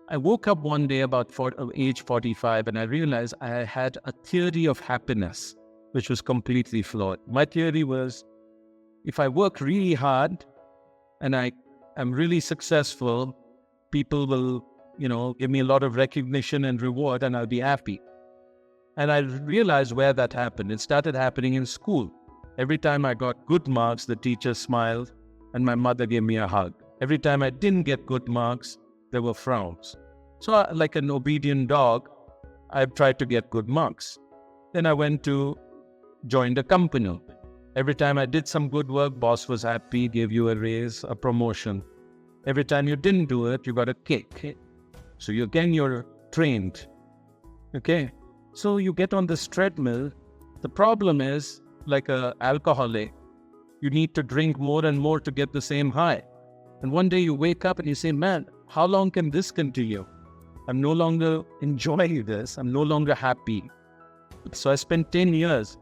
I woke up one day about age 45 and I realized I had a theory of happiness, which was completely flawed. My theory was if I work really hard and I am really successful, people will, give me a lot of recognition and reward and I'll be happy. And I realized where that happened. It started happening in school. Every time I got good marks, the teacher smiled and my mother gave me a hug. Every time I didn't get good marks, there were frowns. So like an obedient dog, I tried to get good marks. Then I went to join a company. Every time I did some good work, boss was happy, gave you a raise, a promotion. Every time you didn't do it, you got a kick. So you're trained. Okay. So you get on this treadmill. The problem is, like an alcoholic, you need to drink more and more to get the same high. And one day you wake up and you say, man, how long can this continue? I'm no longer enjoying this. I'm no longer happy. So I spent 10 years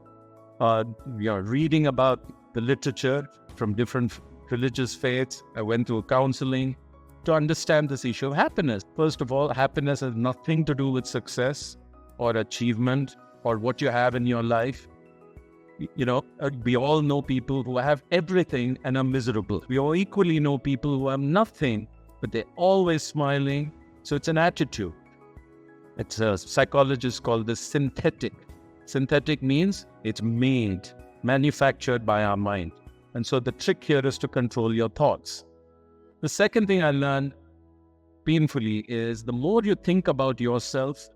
reading about the literature from different religious faiths. I went through counseling to understand this issue of happiness. First of all, happiness has nothing to do with success or achievement or what you have in your life. We all know people who have everything and are miserable. We all equally know people who have nothing, but they're always smiling. So it's an attitude. It's a psychologist called this synthetic. Synthetic means it's manufactured by our mind. And so the trick here is to control your thoughts. The second thing I learned painfully is the more you think about yourself,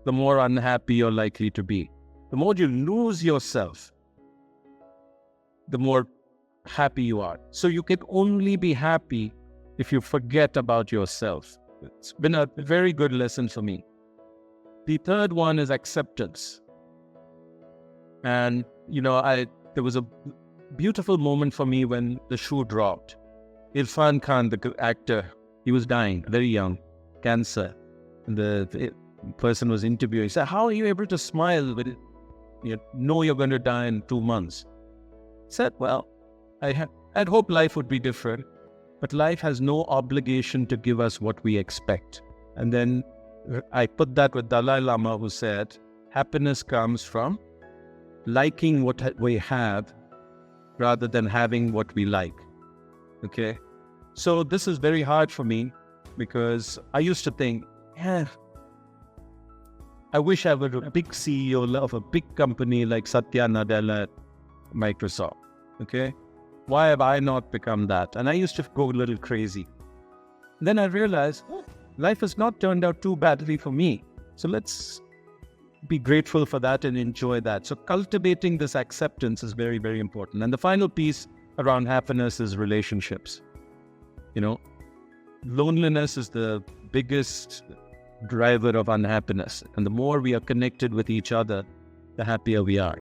the more unhappy you're likely to be. The more you lose yourself, the more happy you are. So you can only be happy if you forget about yourself. It's been a very good lesson for me. The third one is acceptance. And, there was a beautiful moment for me when the shoe dropped. Irfan Khan, the actor, he was dying, very young, cancer. And the person was interviewing. He said, how are you able to smile when you know you're going to die in 2 months? I said, well, I'd hope life would be different, but life has no obligation to give us what we expect. And then I put that with Dalai Lama, who said, happiness comes from liking what we have rather than having what we like. Okay? So this is very hard for me because I used to think, I wish I were a big CEO of a big company like Satya Nadella at Microsoft. Okay? Why have I not become that? And I used to go a little crazy. Then I realized, life has not turned out too badly for me. So let's be grateful for that and enjoy that. So cultivating this acceptance is very, very important. And the final piece around happiness is relationships. Loneliness is the biggest driver of unhappiness. And the more we are connected with each other, the happier we are.